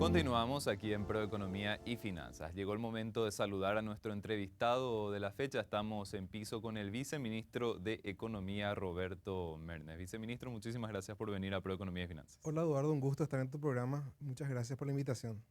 Continuamos aquí en Proeconomía y Finanzas. Llegó el momento de saludar a nuestro entrevistado de la fecha. Estamos en piso con el viceministro de Economía, Roberto Mernes. Viceministro, muchísimas gracias por venir a Proeconomía y Finanzas. Hola Eduardo, un gusto estar en tu programa. Muchas gracias por la invitación.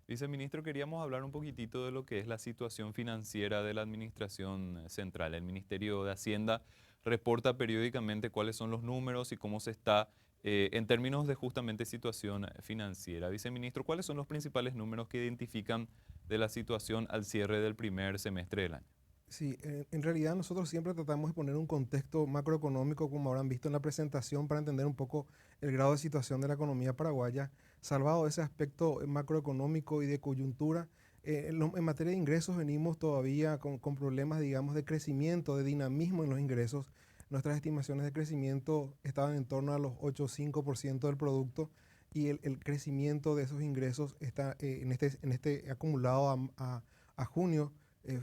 Viceministro, queríamos hablar un poquitito de lo que es la situación financiera de la Administración Central. El Ministerio de Hacienda reporta periódicamente cuáles son los números y cómo se está en términos de justamente situación financiera. Viceministro, ¿cuáles son los principales números que identifican de la situación al cierre del primer semestre del año? Sí, en realidad nosotros siempre tratamos de poner un contexto macroeconómico, como habrán visto en la presentación, para entender un poco el grado de situación de la economía paraguaya. Salvado ese aspecto macroeconómico y de coyuntura, en materia de ingresos venimos todavía con problemas, digamos, de crecimiento, de dinamismo en los ingresos. Nuestras estimaciones de crecimiento estaban en torno a los 8,5% del producto y el crecimiento de esos ingresos está en este acumulado a junio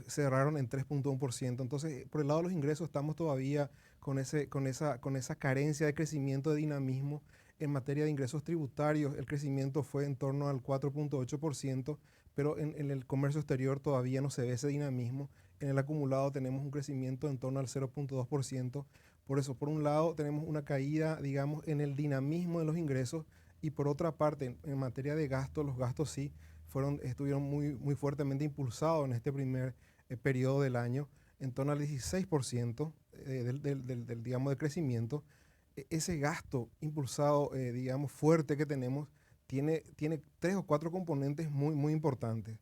cerraron en 3,1%. Entonces, por el lado de los ingresos estamos todavía con esa carencia de crecimiento, de dinamismo. En materia de ingresos tributarios, el crecimiento fue en torno al 4,8%, pero en el comercio exterior todavía no se ve ese dinamismo. En el acumulado tenemos un crecimiento en torno al 0,2%. Por eso, por un lado, tenemos una caída, digamos, en el dinamismo de los ingresos y por otra parte, en materia de gastos, los gastos sí estuvieron muy fuertemente impulsados en este primer periodo del año, en torno al 16% digamos, de crecimiento. Ese gasto impulsado, digamos, fuerte que tenemos, tiene tres o cuatro componentes muy importantes.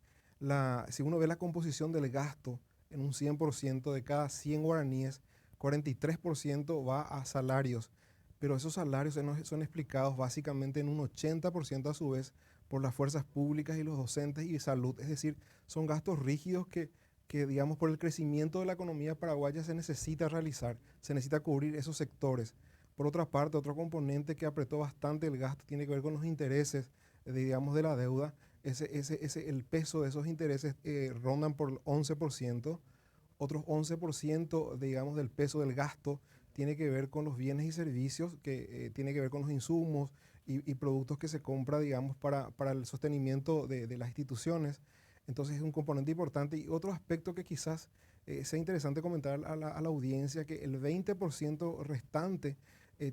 Si uno ve la composición del gasto en un 100% de cada 100 guaraníes, 43% va a salarios, pero esos salarios son explicados básicamente en un 80% a su vez por las fuerzas públicas y los docentes y salud. Es decir, son gastos rígidos que, digamos, por el crecimiento de la economía paraguaya se necesita realizar, se necesita cubrir esos sectores. Por otra parte, otro componente que apretó bastante el gasto tiene que ver con los intereses, digamos, de la deuda. El peso de esos intereses rondan por el 11%. Otros 11%, digamos, del peso del gasto tiene que ver con los bienes y servicios, que tiene que ver con los insumos y productos que se compra, digamos, para el sostenimiento de las instituciones. Entonces es un componente importante. Y otro aspecto que quizás sea interesante comentar a la audiencia, que el 20% restante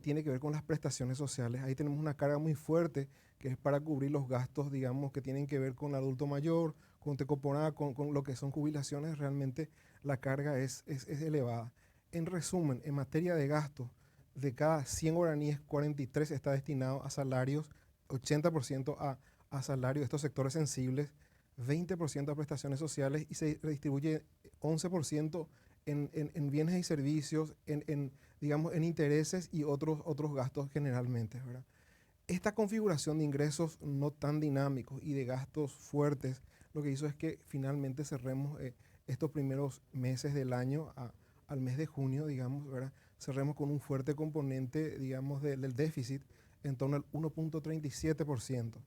tiene que ver con las prestaciones sociales. Ahí tenemos una carga muy fuerte que es para cubrir los gastos, digamos, que tienen que ver con adulto mayor, con Tecoporá, con lo que son jubilaciones. Realmente la carga es elevada. En resumen, en materia de gastos, de cada 100 guaraníes, 43 está destinado a salarios, 80% a salarios de estos sectores sensibles, 20% a prestaciones sociales y se redistribuye 11% en bienes y servicios, digamos, en intereses y otros gastos generalmente, ¿verdad? Esta configuración de ingresos no tan dinámicos y de gastos fuertes, lo que hizo es que finalmente cerremos estos primeros meses del año al mes de junio, digamos, ¿verdad? Cerremos con un fuerte componente, digamos, del déficit en torno al 1,37%.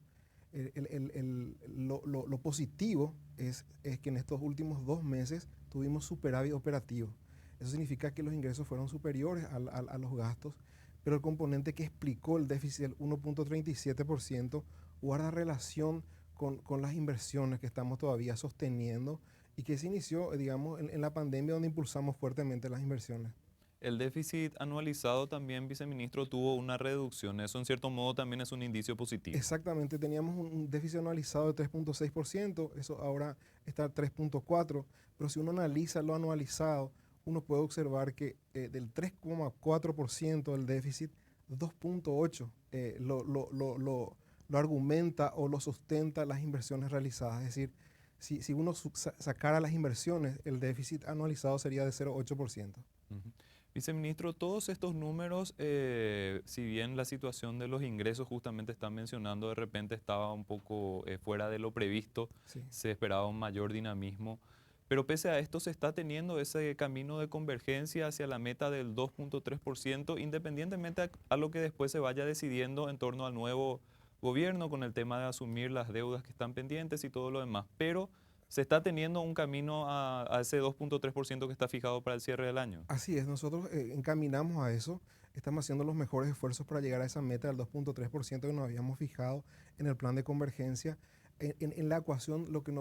Lo positivo es que en estos últimos 2 meses tuvimos superávit operativo. Eso significa que los ingresos fueron superiores a los gastos, pero el componente que explicó el déficit del 1,37% guarda relación con las inversiones que estamos todavía sosteniendo y que se inició, digamos, en la pandemia donde impulsamos fuertemente las inversiones. El déficit anualizado también, viceministro, tuvo una reducción. Eso en cierto modo también es un indicio positivo. Exactamente, teníamos un déficit anualizado de 3,6%, eso ahora está 3,4%, pero si uno analiza lo anualizado, uno puede observar que del 3,4% del déficit, 2,8% lo argumenta o lo sustenta las inversiones realizadas. Es decir, si uno sacara las inversiones, el déficit anualizado sería de 0,8%. Ujú. Viceministro, todos estos números, si bien la situación de los ingresos justamente está mencionando, de repente estaba un poco fuera de lo previsto, Sí. se esperaba un mayor dinamismo, pero pese a esto se está teniendo ese camino de convergencia hacia la meta del 2,3%, independientemente a lo que después se vaya decidiendo en torno al nuevo gobierno con el tema de asumir las deudas que están pendientes y todo lo demás. Pero se está teniendo un camino a ese 2,3% que está fijado para el cierre del año. Así es, nosotros encaminamos a eso, estamos haciendo los mejores esfuerzos para llegar a esa meta del 2,3% que nos habíamos fijado en el plan de convergencia. en la ecuación lo que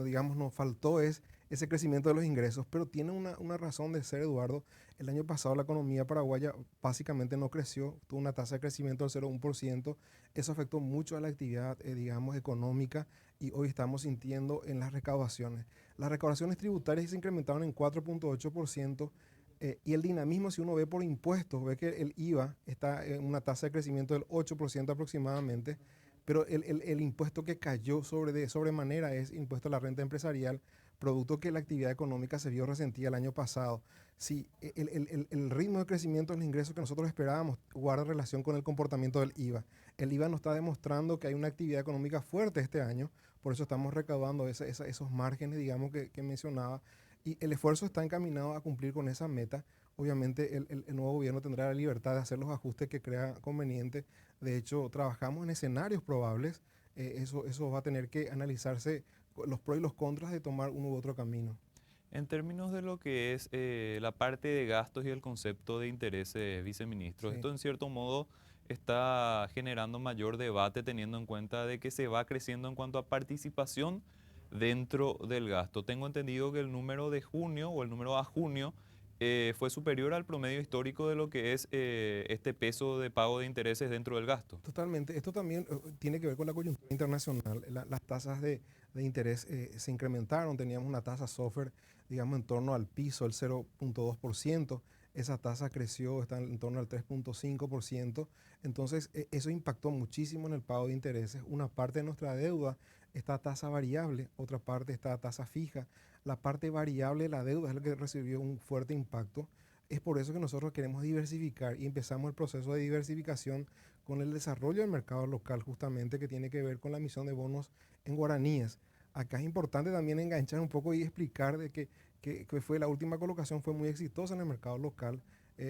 digamos, nos faltó es ese crecimiento de los ingresos, pero tiene una razón de ser, Eduardo. El año pasado la economía paraguaya básicamente no creció, tuvo una tasa de crecimiento del 0,1%. Eso afectó mucho a la actividad, digamos, económica, y hoy estamos sintiendo en las recaudaciones. Las recaudaciones tributarias se incrementaron en 4,8%. Y el dinamismo, si uno ve por impuestos, ve que el IVA está en una tasa de crecimiento del 8% aproximadamente, pero el impuesto que cayó sobremanera es impuesto a la renta empresarial, producto que la actividad económica se vio resentida el año pasado. Si el ritmo de crecimiento de los ingresos que nosotros esperábamos guarda relación con el comportamiento del IVA. El IVA nos está demostrando que hay una actividad económica fuerte este año, por eso estamos recaudando esos márgenes, digamos, que mencionaba, y el esfuerzo está encaminado a cumplir con esa meta. Obviamente el nuevo gobierno tendrá la libertad de hacer los ajustes que crea conveniente. De hecho, trabajamos en escenarios probables. Eso va a tener que analizarse los pros y los contras de tomar uno u otro camino. En términos de lo que es la parte de gastos y el concepto de intereses, viceministro, Sí, esto en cierto modo está generando mayor debate teniendo en cuenta de que se va creciendo en cuanto a participación dentro del gasto. Tengo entendido que el número de junio o el número a junio fue superior al promedio histórico de lo que es este peso de pago de intereses dentro del gasto. totalmente. Esto también tiene que ver con la coyuntura internacional. Las tasas de interés se incrementaron. Teníamos una tasa SOFR, digamos, en torno al piso, el 0,2%. Esa tasa creció, está en torno al 3,5%. Entonces, eso impactó muchísimo en el pago de intereses. Una parte de nuestra deuda está a tasa variable, otra parte está a tasa fija. La parte variable de la deuda es la que recibió un fuerte impacto. Es por eso que nosotros queremos diversificar y empezamos el proceso de diversificación con el desarrollo del mercado local, justamente, que tiene que ver con la emisión de bonos en guaraníes. Acá es importante también enganchar un poco y explicar de que fue la última colocación, fue muy exitosa en el mercado local.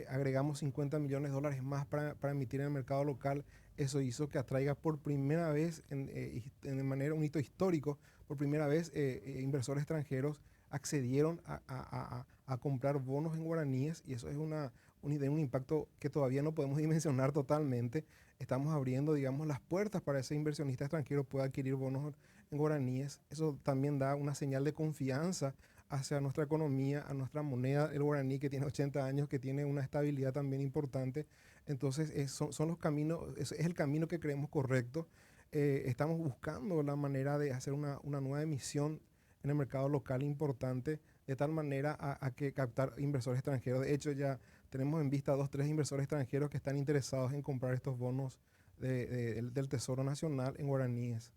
Agregamos 50 millones de dólares más para emitir en el mercado local. Eso hizo que atraiga por primera vez, de manera un hito histórico, por primera vez inversores extranjeros accedieron a comprar bonos en guaraníes, y eso es un impacto que todavía no podemos dimensionar totalmente. Estamos abriendo, digamos, las puertas para ese inversionista extranjero pueda adquirir bonos en guaraníes. Eso también da una señal de confianza hacia nuestra economía, a nuestra moneda, el guaraní, que tiene 80 años, que tiene una estabilidad también importante. Entonces, son los caminos, es el camino que creemos correcto. Estamos buscando la manera de hacer una nueva emisión en el mercado local importante, de tal manera a que captar inversores extranjeros. De hecho, ya tenemos en vista 2, 3 inversores extranjeros que están interesados en comprar estos bonos del Tesoro Nacional en guaraníes.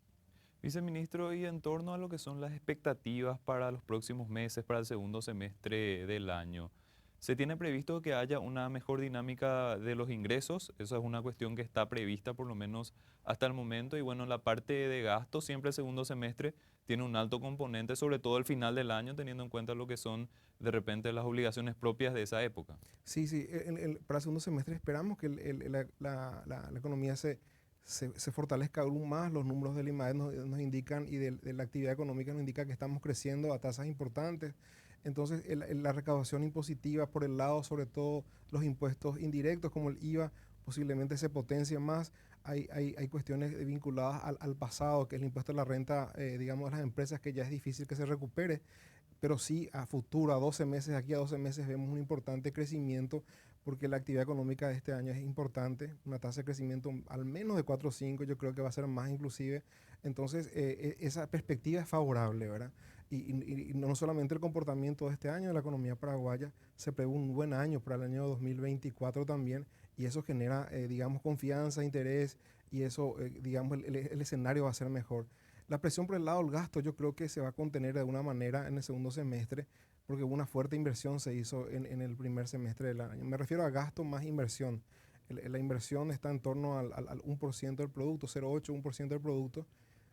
Viceministro, y en torno a lo que son las expectativas para los próximos meses, para el segundo semestre del año, ¿se tiene previsto que haya una mejor dinámica de los ingresos? Esa es una cuestión que está prevista por lo menos hasta el momento. Y bueno, la parte de gastos, siempre el segundo semestre tiene un alto componente, sobre todo al final del año, teniendo en cuenta lo que son de repente las obligaciones propias de esa época. Sí, sí, para el segundo semestre esperamos que la economía se fortalezca aún más. Los números del IMAED nos indican, y de la actividad económica nos indica que estamos creciendo a tasas importantes. Entonces, la recaudación impositiva por el lado, sobre todo los impuestos indirectos como el IVA, posiblemente se potencie más. Hay cuestiones vinculadas al pasado, que es el impuesto a la renta, digamos, de las empresas, que ya es difícil que se recupere, pero sí a futuro, a 12 meses, aquí a 12 meses vemos un importante crecimiento, porque la actividad económica de este año es importante, una tasa de crecimiento al menos de 4,5, yo creo que va a ser más inclusive. Entonces, esa perspectiva es favorable, ¿verdad? Y no solamente el comportamiento de este año de la economía paraguaya, se prevé un buen año para el año 2024 también, y eso genera, digamos, confianza, interés, y eso, digamos, el escenario va a ser mejor. La presión por el lado del gasto yo creo que se va a contener de alguna manera en el segundo semestre, porque una fuerte inversión se hizo en el primer semestre del año. Me refiero a gasto más inversión. La inversión está en torno al 1% del producto, 0,8, 1% del producto.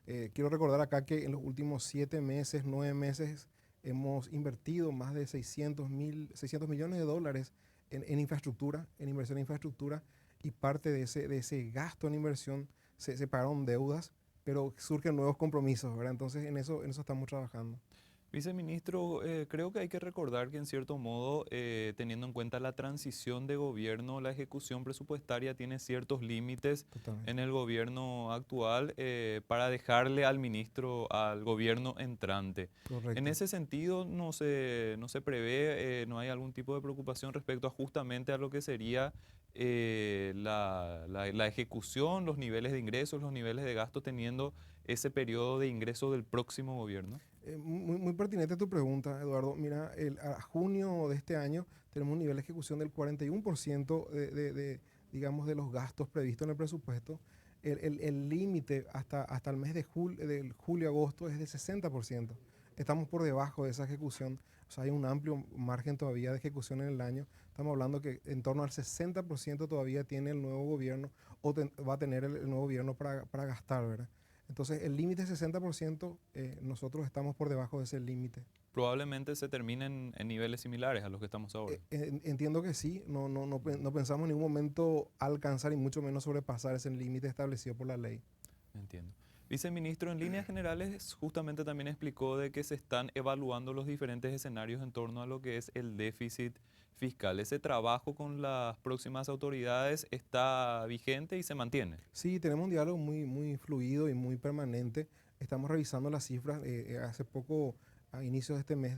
Quiero recordar acá que en los últimos 7 meses, 9 meses, hemos invertido más de 600 millones de dólares en infraestructura, en inversión en infraestructura, y parte de ese gasto en inversión se pagaron deudas, pero surgen nuevos compromisos, ¿verdad? Entonces, en eso estamos trabajando. Viceministro, creo que hay que recordar que en cierto modo, teniendo en cuenta la transición de gobierno, la ejecución presupuestaria tiene ciertos límites en Totalmente. el gobierno actual para dejarle al ministro, al gobierno entrante. En Correcto. ese sentido, no se prevé, no hay algún tipo de preocupación respecto a justamente a lo que sería la ejecución, los niveles de ingresos, los niveles de gasto, teniendo ese periodo de ingresos del próximo gobierno. Muy pertinente tu pregunta, Eduardo. Mira, a junio de este año tenemos un nivel de ejecución del 41% digamos, de los gastos previstos en el presupuesto. El límite hasta el mes de del julio-agosto es de 60%. Estamos por debajo de esa ejecución. O sea, hay un amplio margen todavía de ejecución en el año. Estamos hablando que en torno al 60% todavía tiene el nuevo gobierno o va a tener el nuevo gobierno para gastar, ¿verdad? Entonces, el límite es 60%, nosotros estamos por debajo de ese límite. Probablemente se terminen en niveles similares a los que estamos ahora. Entiendo que sí, no pensamos en ningún momento alcanzar y mucho menos sobrepasar ese límite establecido por la ley. Entiendo. Viceministro, en líneas generales, justamente también explicó de que se están evaluando los diferentes escenarios en torno a lo que es el déficit fiscal. ¿Ese trabajo con las próximas autoridades está vigente y se mantiene? Sí, tenemos un diálogo muy fluido y muy permanente. Estamos revisando las cifras. Hace poco, a inicios de este mes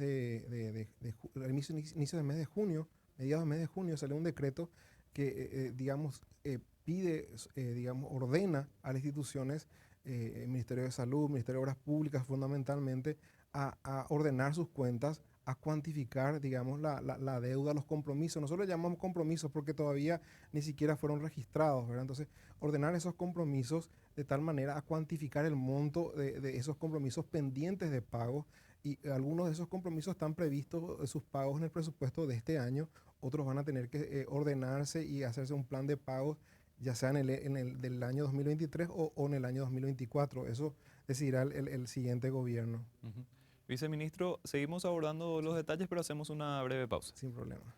inicio del mes de junio, mediados del mes de junio, salió un decreto que, digamos, pide, digamos, ordena a las instituciones, el Ministerio de Salud, Ministerio de Obras Públicas fundamentalmente, a ordenar sus cuentas, a cuantificar, digamos, la deuda, los compromisos. Nosotros le llamamos compromisos porque todavía ni siquiera fueron registrados, ¿verdad? Entonces, ordenar esos compromisos de tal manera a cuantificar el monto de esos compromisos pendientes de pago, y algunos de esos compromisos están previstos sus pagos en el presupuesto de este año, otros van a tener que ordenarse y hacerse un plan de pagos, ya sea en el del año 2023 o en el año 2024. Eso decidirá el siguiente gobierno, Ujú. Viceministro, seguimos abordando los detalles, pero hacemos una breve pausa. sin problema.